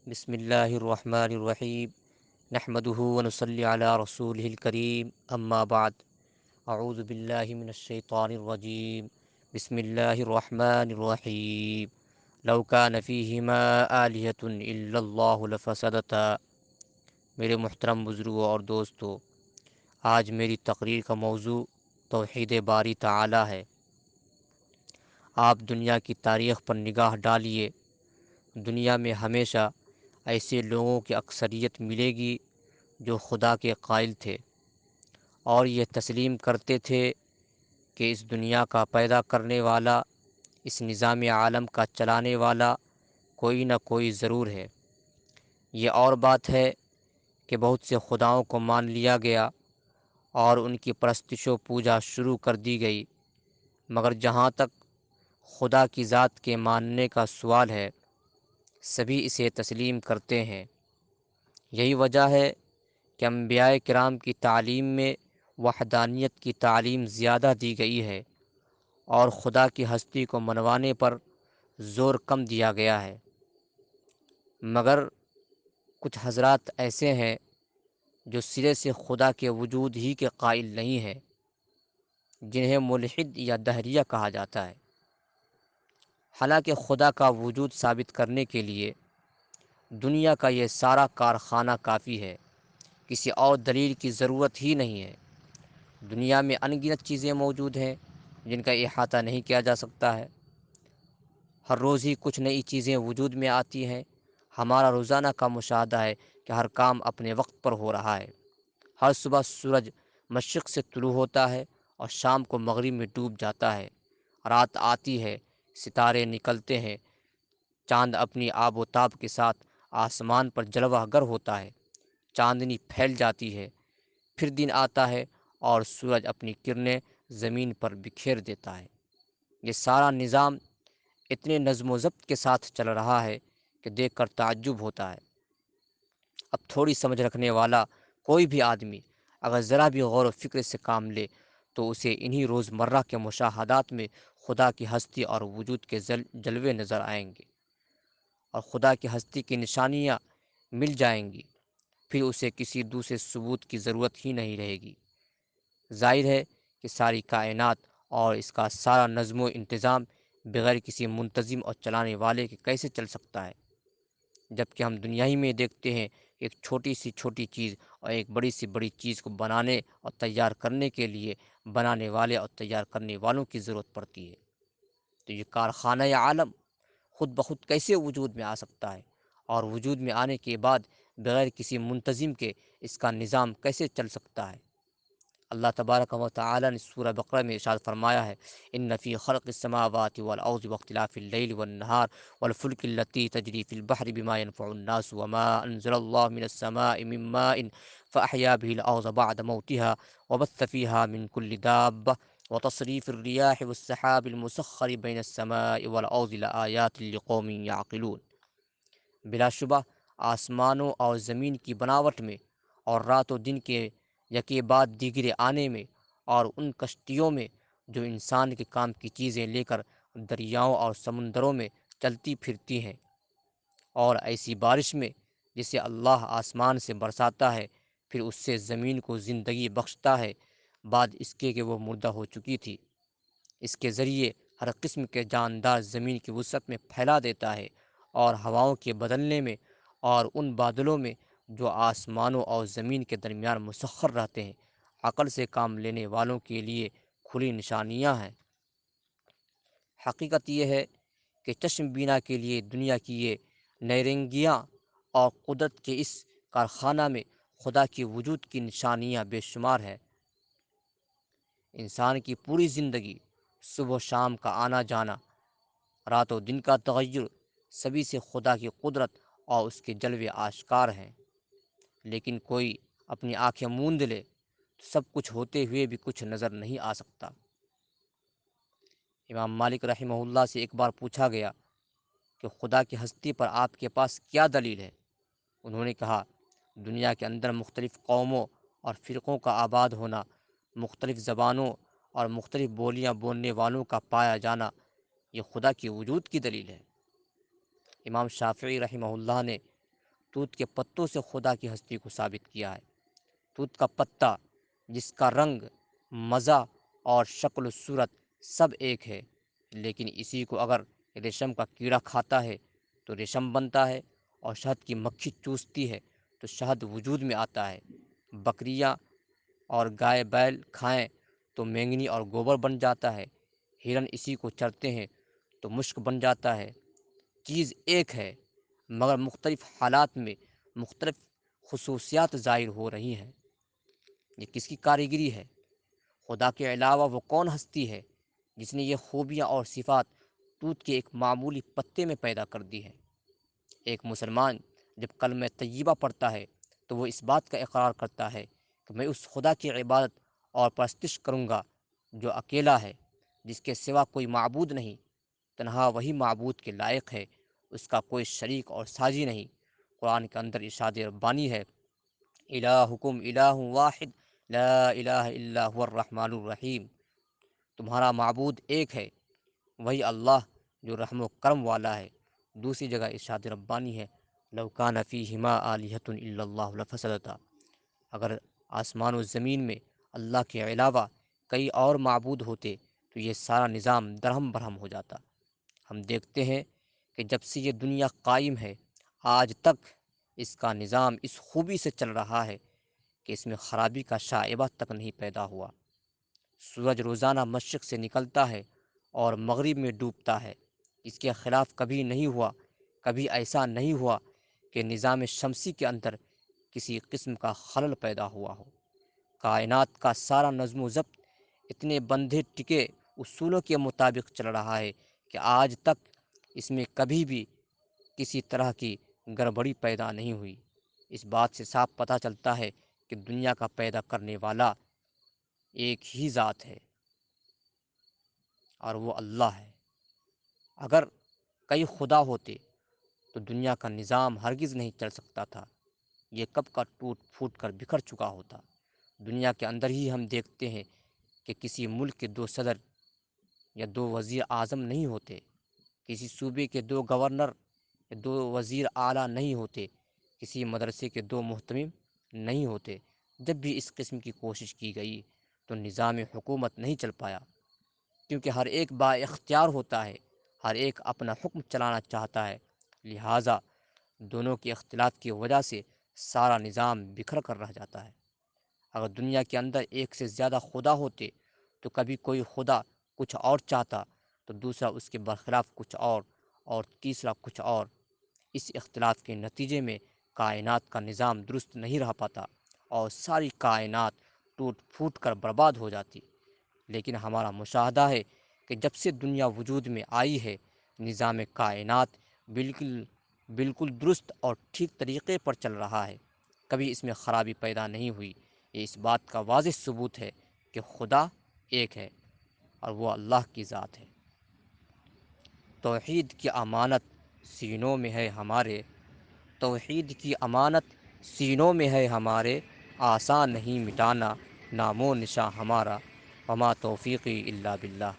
بسم اللہ الرحمن الرحیم نحمده ونصلی علی رسوله الکریم اما بعد اعوذ باللہ من الشیطان الرجیم بسم اللہ الرحمن الرحیم لو کان فیہما آلہۃ الا اللہ لفسدتا۔ میرے محترم بزرگوں اور دوستو، آج میری تقریر کا موضوع توحید باری تعالی ہے۔ آپ دنیا کی تاریخ پر نگاہ ڈالیے، دنیا میں ہمیشہ ایسے لوگوں کی اکثریت ملے گی جو خدا کے قائل تھے اور یہ تسلیم کرتے تھے کہ اس دنیا کا پیدا کرنے والا، اس نظام عالم کا چلانے والا کوئی نہ کوئی ضرور ہے۔ یہ اور بات ہے کہ بہت سے خداؤں کو مان لیا گیا اور ان کی پرستش و پوجا شروع کر دی گئی، مگر جہاں تک خدا کی ذات کے ماننے کا سوال ہے، سبھی اسے تسلیم کرتے ہیں۔ یہی وجہ ہے کہ انبیاء کرام کی تعلیم میں وحدانیت کی تعلیم زیادہ دی گئی ہے اور خدا کی ہستی کو منوانے پر زور کم دیا گیا ہے۔ مگر کچھ حضرات ایسے ہیں جو سرے سے خدا کے وجود ہی کے قائل نہیں ہیں، جنہیں ملحد یا دہریہ کہا جاتا ہے۔ حالانکہ خدا کا وجود ثابت کرنے کے لیے دنیا کا یہ سارا کارخانہ کافی ہے، کسی اور دلیل کی ضرورت ہی نہیں ہے۔ دنیا میں ان گنت چیزیں موجود ہیں جن کا احاطہ نہیں کیا جا سکتا ہے۔ ہر روز ہی کچھ نئی چیزیں وجود میں آتی ہیں۔ ہمارا روزانہ کا مشاہدہ ہے کہ ہر کام اپنے وقت پر ہو رہا ہے۔ ہر صبح سورج مشرق سے طلوع ہوتا ہے اور شام کو مغرب میں ڈوب جاتا ہے۔ رات آتی ہے، ستارے نکلتے ہیں، چاند اپنی آب و تاب کے ساتھ آسمان پر جلوہ گر ہوتا ہے، چاندنی پھیل جاتی ہے، پھر دن آتا ہے اور سورج اپنی کرنیں زمین پر بکھیر دیتا ہے۔ یہ سارا نظام اتنے نظم و ضبط کے ساتھ چل رہا ہے کہ دیکھ کر تعجب ہوتا ہے۔ اب تھوڑی سمجھ رکھنے والا کوئی بھی آدمی اگر ذرا بھی غور و فکر سے کام لے تو اسے انہی روزمرہ کے مشاہدات میں خدا کی ہستی اور وجود کے جلوے نظر آئیں گے اور خدا کی ہستی کی نشانیاں مل جائیں گی۔ پھر اسے کسی دوسرے ثبوت کی ضرورت ہی نہیں رہے گی۔ ظاہر ہے کہ ساری کائنات اور اس کا سارا نظم و انتظام بغیر کسی منتظم اور چلانے والے کے کیسے چل سکتا ہے، جبکہ ہم دنیا ہی میں دیکھتے ہیں کہ ایک چھوٹی سی چھوٹی چیز اور ایک بڑی سی بڑی چیز کو بنانے اور تیار کرنے کے لیے بنانے والے اور تیار کرنے والوں کی ضرورت پڑتی ہے۔ تو یہ کارخانہ عالم خود بخود کیسے وجود میں آ سکتا ہے، اور وجود میں آنے کے بعد بغیر کسی منتظم کے اس کا نظام کیسے چل سکتا ہے؟ اللہ تبارک و تعالی نے سورہ بقرہ میں ارشاد فرمایا ہے، ان فی خلق السماوات والارض واختلاف اللیل والنہار والفلک التی تجری فی البحر بما ينفع الناس وما انزل اللہ من السماء من ماء فاحیا به الارض بعد موتها وبث فيها من كل دابة وتصريف الرياح والسحاب المسخر بين السماء والارض لآیات لقوم یعقلون۔ بلا شبہ آسمانوں اور زمین کی بناوٹ میں اور رات و دن کے یکے بعد دیگرے آنے میں اور ان کشتیوں میں جو انسان کے کام کی چیزیں لے کر دریاؤں اور سمندروں میں چلتی پھرتی ہیں، اور ایسی بارش میں جسے اللہ آسمان سے برساتا ہے، پھر اس سے زمین کو زندگی بخشتا ہے بعد اس کے کہ وہ مردہ ہو چکی تھی۔ اس کے ذریعے ہر قسم کے جاندار زمین کی وسعت میں پھیلا دیتا ہے، اور ہواؤں کے بدلنے میں اور ان بادلوں میں جو آسمانوں اور زمین کے درمیان مسخر رہتے ہیں، عقل سے کام لینے والوں کے لیے کھلی نشانیاں ہیں۔ حقیقت یہ ہے کہ چشم بینا کے لیے دنیا کی یہ نیرنگیاں اور قدرت کے اس کارخانہ میں خدا کی وجود کی نشانیاں بے شمار ہیں۔ انسان کی پوری زندگی، صبح و شام کا آنا جانا، رات و دن کا تغیر، سبھی سے خدا کی قدرت اور اس کے جلوے آشکار ہیں۔ لیکن کوئی اپنی آنکھیں موند لے تو سب کچھ ہوتے ہوئے بھی کچھ نظر نہیں آ سکتا۔ امام مالک رحمہ اللہ سے ایک بار پوچھا گیا کہ خدا کی ہستی پر آپ کے پاس کیا دلیل ہے؟ انہوں نے کہا، دنیا کے اندر مختلف قوموں اور فرقوں کا آباد ہونا، مختلف زبانوں اور مختلف بولیاں بولنے والوں کا پایا جانا، یہ خدا کی وجود کی دلیل ہے۔ امام شافعی رحمہ اللہ نے توت کے پتوں سے خدا کی ہستی کو ثابت کیا ہے۔ توت کا پتا جس کا رنگ، مزہ اور شکل و صورت سب ایک ہے، لیکن اسی کو اگر ریشم کا کیڑا کھاتا ہے تو ریشم بنتا ہے، اور شہد کی مکھی چوستی ہے تو شہد وجود میں آتا ہے۔ بکریاں اور گائے بیل کھائیں تو مینگنی اور گوبر بن جاتا ہے۔ ہرن اسی کو چرتے ہیں تو مشک بن جاتا ہے۔ چیز ایک ہے مگر مختلف حالات میں مختلف خصوصیات ظاہر ہو رہی ہیں۔ یہ کس کی کاریگری ہے؟ خدا کے علاوہ وہ کون ہستی ہے جس نے یہ خوبیاں اور صفات توت کے ایک معمولی پتے میں پیدا کر دی ہے؟ ایک مسلمان جب کلمہ طیبہ پڑھتا ہے تو وہ اس بات کا اقرار کرتا ہے کہ میں اس خدا کی عبادت اور پرستش کروں گا جو اکیلا ہے، جس کے سوا کوئی معبود نہیں، تنہا وہی معبود کے لائق ہے، اس کا کوئی شریک اور ساجی نہیں۔ قرآن کے اندر ارشاد ربانی ہے، الہکم الہ واحد لا الہ الا هو الرحمن الرحیم، تمہارا معبود ایک ہے، وہی اللہ جو رحم و کرم والا ہے۔ دوسری جگہ ارشاد ربانی ہے، لو کان فیہما آلہۃ الا اللہ لفسدتا، اگر آسمان و زمین میں اللہ کے علاوہ کئی اور معبود ہوتے تو یہ سارا نظام درہم برہم ہو جاتا۔ ہم دیکھتے ہیں کہ جب سے یہ دنیا قائم ہے آج تک اس کا نظام اس خوبی سے چل رہا ہے کہ اس میں خرابی کا شائبہ تک نہیں پیدا ہوا۔ سورج روزانہ مشرق سے نکلتا ہے اور مغرب میں ڈوبتا ہے، اس کے خلاف کبھی نہیں ہوا، کبھی ایسا نہیں ہوا کہ نظام شمسی کے اندر کسی قسم کا خلل پیدا ہوا ہو۔ کائنات کا سارا نظم و ضبط اتنے بندھے ٹکے اصولوں کے مطابق چل رہا ہے کہ آج تک اس میں کبھی بھی کسی طرح کی گڑبڑی پیدا نہیں ہوئی۔ اس بات سے صاف پتہ چلتا ہے کہ دنیا کا پیدا کرنے والا ایک ہی ذات ہے اور وہ اللہ ہے۔ اگر کئی خدا ہوتے تو دنیا کا نظام ہرگز نہیں چل سکتا تھا، یہ کب کا ٹوٹ پھوٹ کر بکھر چکا ہوتا۔ دنیا کے اندر ہی ہم دیکھتے ہیں کہ کسی ملک کے 2 صدر یا 2 وزیر اعظم نہیں ہوتے، کسی صوبے کے 2 گورنر یا 2 وزیر اعلیٰ نہیں ہوتے، کسی مدرسے کے 2 محتمم نہیں ہوتے۔ جب بھی اس قسم کی کوشش کی گئی تو نظام حکومت نہیں چل پایا، کیونکہ ہر ایک با اختیار ہوتا ہے، ہر ایک اپنا حکم چلانا چاہتا ہے، لہٰذا دونوں کے اختلاف کی وجہ سے سارا نظام بکھر کر رہ جاتا ہے۔ اگر دنیا کے اندر ایک سے زیادہ خدا ہوتے تو کبھی کوئی خدا کچھ اور چاہتا تو دوسرا اس کے برخلاف کچھ اور تیسرا کچھ اور۔ اس اختلاف کے نتیجے میں کائنات کا نظام درست نہیں رہ پاتا اور ساری کائنات ٹوٹ پھوٹ کر برباد ہو جاتی۔ لیکن ہمارا مشاہدہ ہے کہ جب سے دنیا وجود میں آئی ہے نظام کائنات بالکل بالکل درست اور ٹھیک طریقے پر چل رہا ہے، کبھی اس میں خرابی پیدا نہیں ہوئی۔ یہ اس بات کا واضح ثبوت ہے کہ خدا ایک ہے اور وہ اللہ کی ذات ہے۔ توحید کی امانت سینوں میں ہے ہمارے، توحید کی امانت سینوں میں ہے ہمارے، آسان نہیں مٹانا نام و نشاں ہمارا، وما توفیقی الا باللہ۔